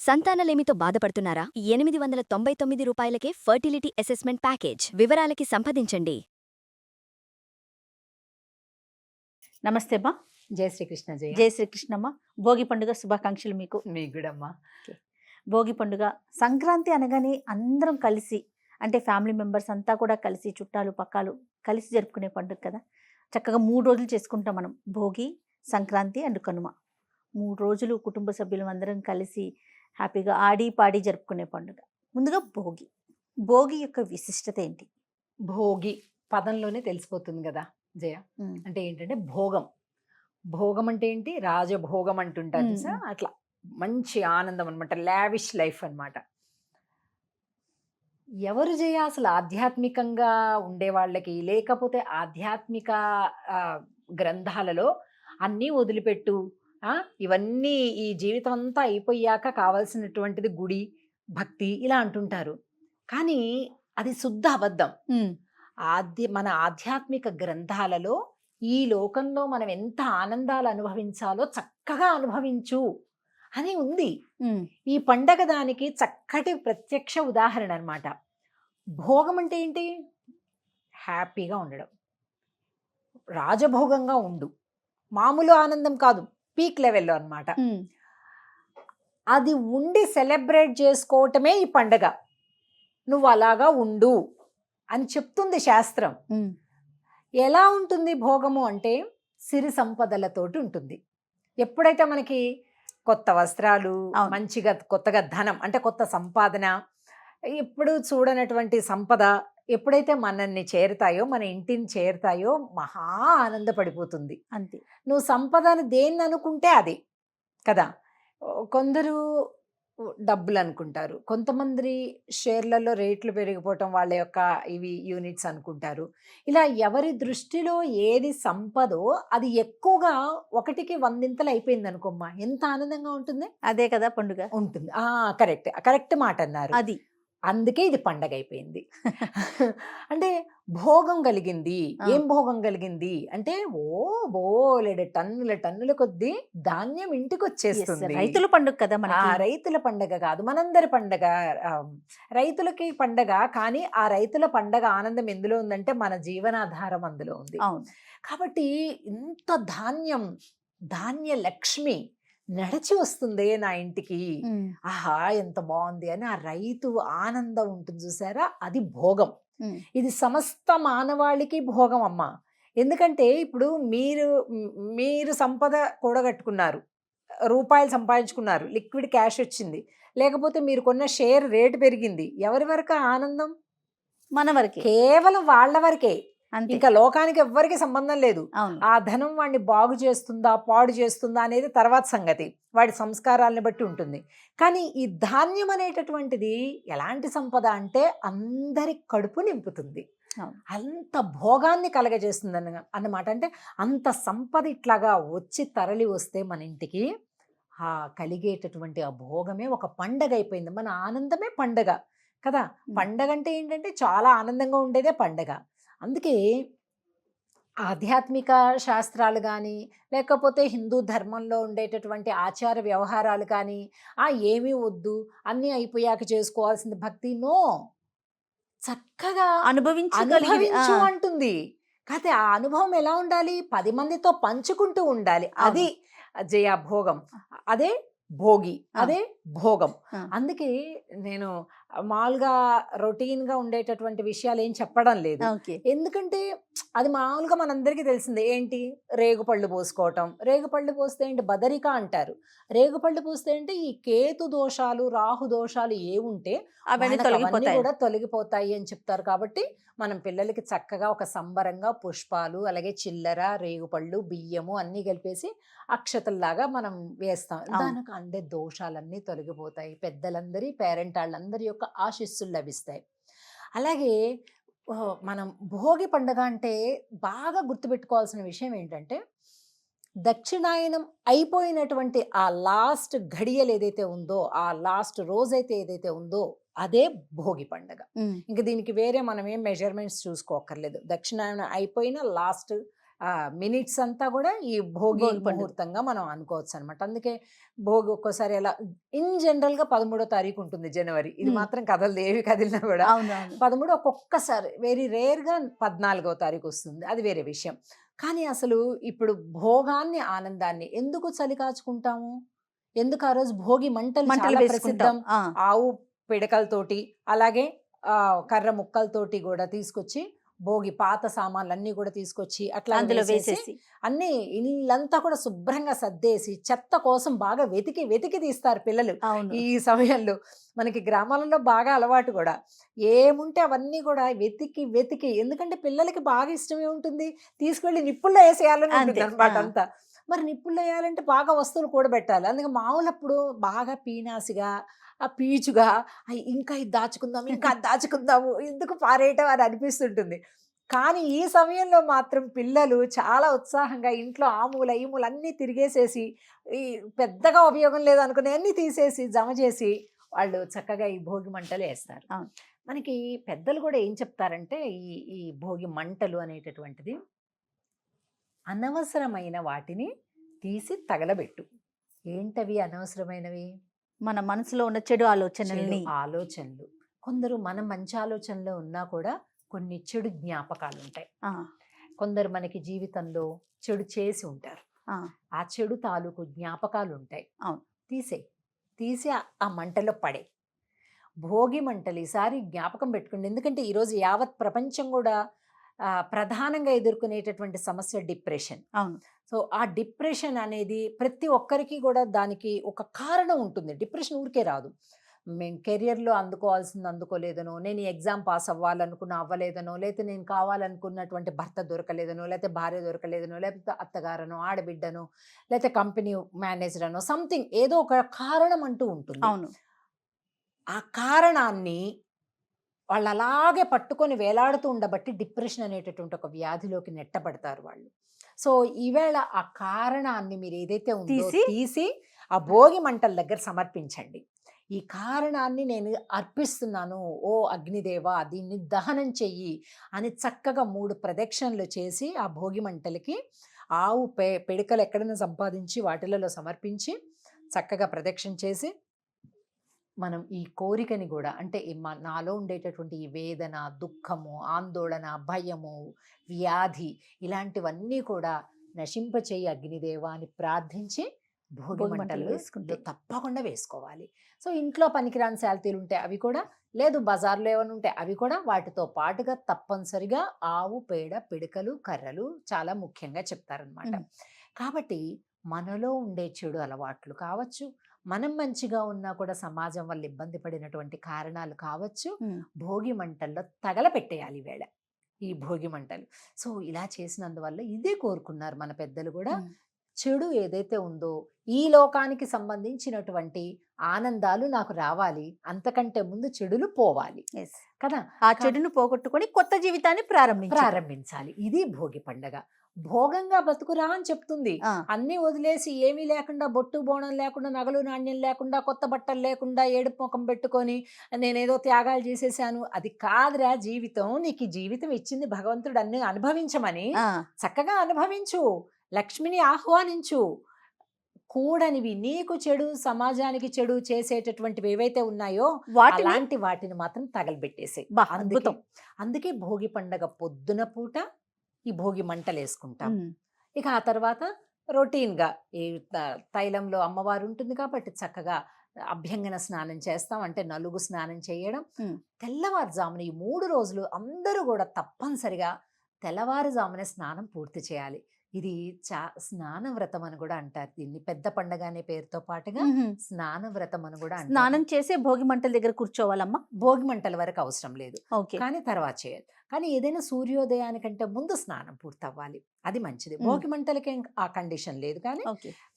సంతానలేమితో బాధపడుతున్నారా? 899 రూపాయలకే fertility assessment package. వివరాలకి సంప్రదించండి. నమస్తే అమ్మా. జై శ్రీకృష్ణ. జై శ్రీకృష్ణమ్మ. భోగి పండుగ శుభాకాంక్షలు మీకు. మీకు కూడా అమ్మా. భోగి పండుగ, సంక్రాంతి అనగానే అందరం కలిసి, అంటే ఫ్యామిలీ మెంబర్స్ అంతా కూడా కలిసి, చుట్టాలు పక్కాలు కలిసి జరుపుకునే పండుగ కదా. చక్కగా 3 రోజులు చేసుకుంటాం మనం. భోగి, సంక్రాంతి అండ్ కనుమ. 3 రోజులు కుటుంబ సభ్యులు అందరం కలిసి హ్యాపీగా ఆడి పాడి జరుపుకునే పండుగ. ముందుగా భోగి. భోగి యొక్క విశిష్టత ఏంటి? భోగి పదంలోనే తెలిసిపోతుంది కదా జయ. అంటే ఏంటంటే భోగం. భోగం అంటే ఏంటి? రాజభోగం అంటుంటారు చూసా, అట్లా మంచి ఆనందం అనమాట, లావిష్ లైఫ్ అన్నమాట. ఎవరు జయ అసలు ఆధ్యాత్మికంగా ఉండే వాళ్ళకి, లేకపోతే ఆధ్యాత్మిక గ్రంథాలలో అన్నీ వదిలిపెట్టు, ఇవన్నీ ఈ జీవితం అంతా అయిపోయాక కావాల్సినటువంటిది గుడి, భక్తి ఇలా అంటుంటారు. కానీ అది శుద్ధ అబద్ధం. మన ఆధ్యాత్మిక గ్రంథాలలో ఈ లోకంలో మనం ఎంత ఆనందాలు అనుభవించాలో చక్కగా అనుభవించు అని ఉంది. ఈ పండగ దానికి చక్కటి ప్రత్యక్ష ఉదాహరణ అన్నమాట. భోగం అంటే ఏంటి? హ్యాపీగా ఉండడం, రాజభోగంగా ఉండు, మామూలు ఆనందం కాదు, పీక్ లెవెల్లో అన్నమాట. అది ఉండి సెలబ్రేట్ చేసుకోవటమే ఈ పండగ. నువ్వు అలాగా ఉండు అని చెప్తుంది శాస్త్రం. ఎలా ఉంటుంది భోగము అంటే? సిరి సంపదలతోటి ఉంటుంది. ఎప్పుడైతే మనకి కొత్త వస్త్రాలు, మంచిగా కొత్తగా ధనం అంటే కొత్త సంపాదన, ఎప్పుడు చూడనటువంటి సంపద ఎప్పుడైతే మనల్ని చేరుతాయో, మన ఇంటిని చేరుతాయో మహా ఆనందపడిపోతుంది. అంతే. నువ్వు సంపదని దేన్ని అనుకుంటే అది కదా. కొందరు డబ్బులు అనుకుంటారు, కొంతమంది షేర్లలో రేట్లు పెరిగిపోవటం వాళ్ళ యొక్క ఇవి యూనిట్స్ అనుకుంటారు. ఇలా ఎవరి దృష్టిలో ఏది సంపదో అది ఎక్కువగా 1కి 100 అయిపోయింది అనుకోమ్మా, ఎంత ఆనందంగా ఉంటుంది. అదే కదా పండుగ ఉంటుంది. కరెక్ట్ మాట అన్నారు. అది అందుకే ఇది పండగ అయిపోయింది. అంటే భోగం కలిగింది. ఏం భోగం కలిగింది అంటే బోలెడు టన్నుల కొద్దీ ధాన్యం ఇంటికి వచ్చేస్తుంది. రైతుల పండుగ కదా మన. రైతుల పండగ కాదు, మనందరి పండగ. రైతులకి పండగ, కానీ ఆ రైతుల పండగ ఆనందం ఎందులో ఉందంటే మన జీవనాధారం అందులో ఉంది. కాబట్టి ఇంత ధాన్య లక్ష్మి నడిచి వస్తుంది నా ఇంటికి, ఆహా ఎంత బాగుంది అని ఆ రైతు ఆనందం ఉంటుంది చూసారా, అది భోగం. ఇది సమస్త మానవాళికి భోగం అమ్మా. ఎందుకంటే ఇప్పుడు మీరు సంపద కూడగట్టుకున్నారు, రూపాయలు సంపాదించుకున్నారు, లిక్విడ్ క్యాష్ వచ్చింది, లేకపోతే మీరు కొన్న షేర్ రేటు పెరిగింది. ఎవరి వరకు ఆనందం? మన వరకే, కేవలం వాళ్ళ వరకే. ఇంకా లోకానికి ఎవ్వరికి సంబంధం లేదు. ఆ ధనం వాడిని బాగు చేస్తుందా పాడు చేస్తుందా అనేది తర్వాత సంగతి, వాడి సంస్కారాలను బట్టి ఉంటుంది. కానీ ఈ ధాన్యం అనేటటువంటిది ఎలాంటి సంపద అంటే అందరి కడుపు నింపుతుంది, అంత భోగాన్ని కలగజేస్తుంది అన్నమాట. అంటే అంత సంపద ఇట్లాగా వచ్చి తరలి వస్తే మన ఇంటికి ఆ కలిగేటటువంటి ఆ భోగమే ఒక పండగ అయిపోయింది. మన ఆనందమే పండగ కదా. పండగ అంటే ఏంటంటే చాలా ఆనందంగా ఉండేదే పండగ. అందుకే ఆధ్యాత్మిక శాస్త్రాలు కానీ, లేకపోతే హిందూ ధర్మంలో ఉండేటటువంటి ఆచార వ్యవహారాలు కానీ, ఏమీ వద్దు అన్నీ అయిపోయాక చేసుకోవాల్సింది భక్తి, నో, చక్కగా అనుభవించు అంటుంది. కాకపోతే ఆ అనుభవం ఎలా ఉండాలి? 10 మందితో పంచుకుంటూ ఉండాలి. అది జయ భోగం, అదే భోగి, అదే భోగం. అందుకే నేను మామూలుగా రొటీన్గా ఉండేటటువంటి విషయాలు ఏం చెప్పడం లేదు. ఎందుకంటే అది మామూలుగా మనందరికీ తెలిసిందే. ఏంటి? రేగుపళ్ళు పోసుకోవటం. రేగుపళ్ళు పోస్తే ఏంటి? బదరిక అంటారు. రేగుపళ్ళు పోస్తే ఏంటి? ఈ కేతు దోషాలు, రాహు దోషాలు ఏముంటే అవన్నీ కూడా తొలగిపోతాయి అని చెప్తారు. కాబట్టి మనం పిల్లలకి చక్కగా ఒక సంబరంగా పుష్పాలు, అలాగే చిల్లర, రేగుపళ్ళు, బియ్యము అన్నీ కలిపేసి అక్షతల్లాగా మనం వేస్తాం. దానికి అందే దోషాలన్నీ తొలగిపోతాయి. పెద్దలందరి, పేరెంట్ వాళ్ళందరి యొక్క ఆశీస్సులు లభిస్తాయి. అలాగే మనం భోగి పండుగ అంటే బాగా గుర్తుపెట్టుకోవాల్సిన విషయం ఏంటంటే, దక్షిణాయనం అయిపోయినటువంటి ఆ లాస్ట్ ఘడియలు ఏదైతే ఉందో, ఆ లాస్ట్ రోజైతే ఏదైతే ఉందో అదే భోగి పండుగ. ఇంక దీనికి వేరే మనం ఏం మెజర్మెంట్స్ చూసుకోక్కర్లేదు. దక్షిణాయనం అయిపోయిన లాస్ట్ మినిట్స్ అంతా కూడా ఈ భోగి భోగి పండుగ. ముహూర్తంగా మనం అనుకోవచ్చు అనమాట. అందుకే భోగి ఒక్కోసారి ఎలా ఇన్ జనరల్ గా 13వ తారీఖు ఉంటుంది జనవరి. ఇది ఉమ్. మాత్రం కదలదు, ఏవి కదిలినా కూడా అవునవును. 13 ఒక్కొక్కసారి వెరీ రేర్ గా 14వ తారీఖు వస్తుంది, అది వేరే విషయం. కానీ అసలు ఇప్పుడు భోగాన్ని ఆనందాన్ని ఎందుకు చలి కాచుకుంటాము? ఎందుకు ఆ రోజు భోగి మంటలు మంటలు చాలా వేసుకుంటాం. ప్రసిద్ధం. ఆవు పిడకలతోటి అలాగే కర్ర ముక్కలతోటి కూడా తీసుకొచ్చి భోగి పాత సామాన్లన్నీ కూడా తీసుకొచ్చి అట్లా అందులో వేసేసి వేసేసి అన్ని ఇల్లంతా కూడా శుభ్రంగా సర్దేసి చెత్త కోసం బాగా వెతికి వెతికి తీస్తారు పిల్లలు అవును. ఈ సమయంలో. మనకి గ్రామాలలో బాగా అలవాటు కూడా, ఏముంటే అవన్నీ కూడా వెతికి వెతికి, ఎందుకంటే పిల్లలకి బాగా ఇష్టమే ఉంటుంది, తీసుకెళ్ళి నిప్పుల్లో వేసేయాలని ఉంటుంది అంతే. అనమాట ఆ. అంతా. మరి నిప్పుల్లో వేయాలంటే బాగా వస్తువులు కూడబెట్టాలి. అందుకే మామూలప్పుడు బాగా పీనాసిగా ఆ పీచుగా ఇంకా ఇది దాచుకుందాం, ఇంకా అది దాచుకుందాము, ఎందుకు పారేయటం అని అనిపిస్తుంటుంది. కానీ ఈ సమయంలో మాత్రం పిల్లలు చాలా ఉత్సాహంగా ఇంట్లో ఆ మూల ఈ మూల అన్నీ తిరిగేసేసి ఈ పెద్దగా ఉపయోగం లేదు అనుకునే అన్ని తీసేసి జమ చేసి వాళ్ళు చక్కగా ఈ భోగి మంటలు వేస్తారు. అవును. మనకి పెద్దలు కూడా ఏం చెప్తారంటే ఈ ఈ భోగి మంటలు అనేటటువంటిది అనవసరమైన వాటిని తీసి తగలబెట్టు. ఏంటవి అనవసరమైనవి? మన మనసులో ఉన్న చెడు చెడు ఆలోచనల్ని. ఆలోచనలు. కొందరు మన మంచి ఆలోచనలో ఉన్నా కూడా కొన్ని చెడు జ్ఞాపకాలు ఉంటాయి. ఆ, కొందరు మనకి జీవితంలో చెడు చేసి ఉంటారు. ఆ, ఆ చెడు తాలూకు జ్ఞాపకాలు ఉంటాయి. అవును. తీసి ఆ మంటలో పడే. భోగి మంటలు ఈసారి జ్ఞాపకం పెట్టుకోండి. ఎందుకంటే ఈరోజు యావత్ ప్రపంచం కూడా ప్రధానంగా ఎదుర్కొనేటటువంటి సమస్య డిప్రెషన్. అవును. సో ఆ డిప్రెషన్ అనేది ప్రతి ఒక్కరికి కూడా దానికి ఒక కారణం ఉంటుంది. డిప్రెషన్ ఊరికే రాదు. మేము కెరియర్లో అందుకోవాల్సింది అందుకోలేదనో, నేను ఈ ఎగ్జామ్ పాస్ అవ్వలేదనో, లేకపోతే నేను కావాలనుకున్నటువంటి భర్త దొరకలేదనో, లేకపోతే భార్య దొరకలేదనో, లేకపోతే అత్తగారనో, ఆడబిడ్డనో, లేకపోతే కంపెనీ మేనేజర్ అనో, సంథింగ్ ఏదో ఒక కారణం అంటూ ఉంటుంది. అవును. ఆ కారణాన్ని వాళ్ళు అలాగే పట్టుకొని వేలాడుతూ ఉండబట్టి డిప్రెషన్ అనేటటువంటి ఒక వ్యాధిలోకి నెట్టబడతారు వాళ్ళు. సో ఈవేళ ఆ కారణాన్ని మీరు ఏదైతే ఉందో తీసి ఆ భోగి మంటల దగ్గర సమర్పించండి. ఈ కారణాన్ని నేను అర్పిస్తున్నాను, ఓ అగ్నిదేవ దీన్ని దహనం చెయ్యి అని చక్కగా 3 ప్రదక్షిణలు చేసి ఆ భోగి మంటలకి ఆవు పిడకలు ఎక్కడైనా సంపాదించి వాటిలలో సమర్పించి చక్కగా ప్రదక్షిణ చేసి మనం ఈ కోరికని కూడా, అంటే నాలో ఉండేటటువంటి ఈ వేదన, దుఃఖము, ఆందోళన, భయము, వ్యాధి ఇలాంటివన్నీ కూడా నశింపచేయి అగ్నిదేవ అని ప్రార్థించి భోగి మంటలు వేసుకుంటే తప్పకుండా వేసుకోవాలి. సో ఇంట్లో పనికిరాని శాల్తీలు ఉంటే అవి కూడా, లేదు బజార్లో ఏమైనా ఉంటే అవి కూడా, వాటితో పాటుగా తప్పనిసరిగా ఆవు పేడ పిడకలు కర్రలు చాలా ముఖ్యంగా చెప్తారనమాట. కాబట్టి మనలో ఉండే చెడు అలవాట్లు కావచ్చు, మనం మంచిగా ఉన్నా కూడా సమాజం వల్ల ఇబ్బంది పడినటువంటి కారణాలు కావచ్చు, భోగి మంటల్లో తగలపెట్టేయాలి వేళ ఈ భోగి మంటలు. సో ఇలా చేసినందువల్ల ఇదే కోరుకున్నారు మన పెద్దలు కూడా. చెడు ఏదైతే ఉందో ఈ లోకానికి సంబంధించినటువంటి ఆనందాలు నాకు రావాలి, అంతకంటే ముందు చెడులు పోవాలి కదా. ఆ చెడును పోగొట్టుకొని కొత్త జీవితాన్ని ప్రారంభించాలి. ఇది భోగి పండగ. భోగంగా బతుకురా అని చెప్తుంది. అన్ని వదిలేసి ఏమీ లేకుండా, బొట్టు బోణం లేకుండా, నగలు నాణ్యం లేకుండా, కొత్త బట్టలు లేకుండా, ఏడుపు ముఖం పెట్టుకొని నేనేదో త్యాగాలు చేసేసాను, అది కాదురా జీవితం. నీకు ఈ జీవితం ఇచ్చింది భగవంతుడు అన్ని అనుభవించమని. చక్కగా అనుభవించు, లక్ష్మిని ఆహ్వానించు. కూడనివి, నీకు చెడు, సమాజానికి చెడు చేసేటటువంటివి ఏవైతే ఉన్నాయో అలాంటి వాటిని మాత్రం తగలబెట్టేసే. అద్భుతం. అందుకే భోగి పండగ పొద్దున పూట ఈ భోగి మంటలు వేసుకుంటాం. ఇక ఆ తర్వాత రొటీన్గా ఈ తైలంలో అమ్మవారు ఉంటుంది కాబట్టి చక్కగా అభ్యంగన స్నానం చేస్తాం, అంటే నలుగు స్నానం చేయడం. తెల్లవారుజామున ఈ 3 రోజులు అందరూ కూడా తప్పనిసరిగా తెల్లవారుజామున స్నానం పూర్తి చేయాలి. ఇది స్నాన వ్రతం అని కూడా అంటారు దీన్ని. పెద్ద పండగ అనే పేరుతో పాటుగా స్నాన వ్రతం అని కూడా అంటారు. స్నానం చేసే భోగి మంటల దగ్గర కూర్చోవాలమ్మా? భోగి మంటల వరకు అవసరం లేదు, కానీ తర్వాత చేయాలి. కానీ ఏదైనా సూర్యోదయానికంటే ముందు స్నానం పూర్తవ్వాలి, అది మంచిది. భోగి మంటలకి ఆ కండిషన్ లేదు, కానీ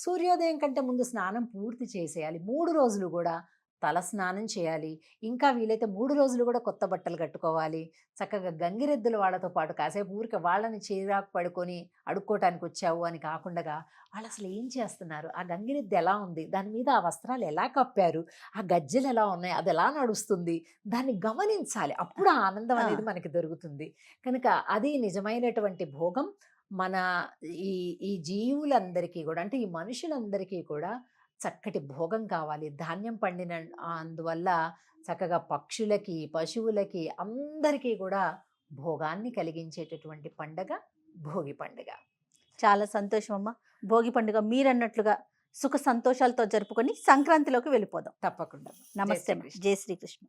సూర్యోదయం కంటే ముందు స్నానం పూర్తి చేసేయాలి. 3 రోజులు కూడా తల స్నానం చేయాలి. ఇంకా వీలైతే 3 రోజులు కూడా కొత్త బట్టలు కట్టుకోవాలి. చక్కగా గంగిరెద్దుల వాళ్ళతో పాటు కాసేపు ఊరికే వాళ్ళని చీరాకు పడుకొని అడుక్కోవటానికి వచ్చావు అని కాకుండా, వాళ్ళు అసలు ఏం చేస్తున్నారు, ఆ గంగిరెద్దు ఎలా ఉంది, దాని మీద ఆ వస్త్రాలు ఎలా కప్పారు, ఆ గజ్జెలు ఎలా ఉన్నాయి, అది ఎలా నడుస్తుంది, దాన్ని గమనించాలి. అప్పుడు ఆ ఆనందం అనేది మనకి దొరుకుతుంది. కనుక అది నిజమైనటువంటి భోగం. మన ఈ ఈ జీవులందరికీ కూడా, అంటే ఈ మనుషులందరికీ కూడా చక్కటి భోగం కావాలి. ధాన్యం పండిన అందువల్ల చక్కగా పక్షులకి, పశువులకి అందరికీ కూడా భోగాన్ని కలిగించేటటువంటి పండగ భోగి పండుగ. చాలా సంతోషం అమ్మ. భోగి పండుగ మీరన్నట్లుగా సుఖ సంతోషాలతో జరుపుకొని సంక్రాంతిలోకి వెళ్ళిపోదాం. తప్పకుండా. నమస్తే అమ్మ. శ్రీకృష్ణ. జై శ్రీకృష్ణ.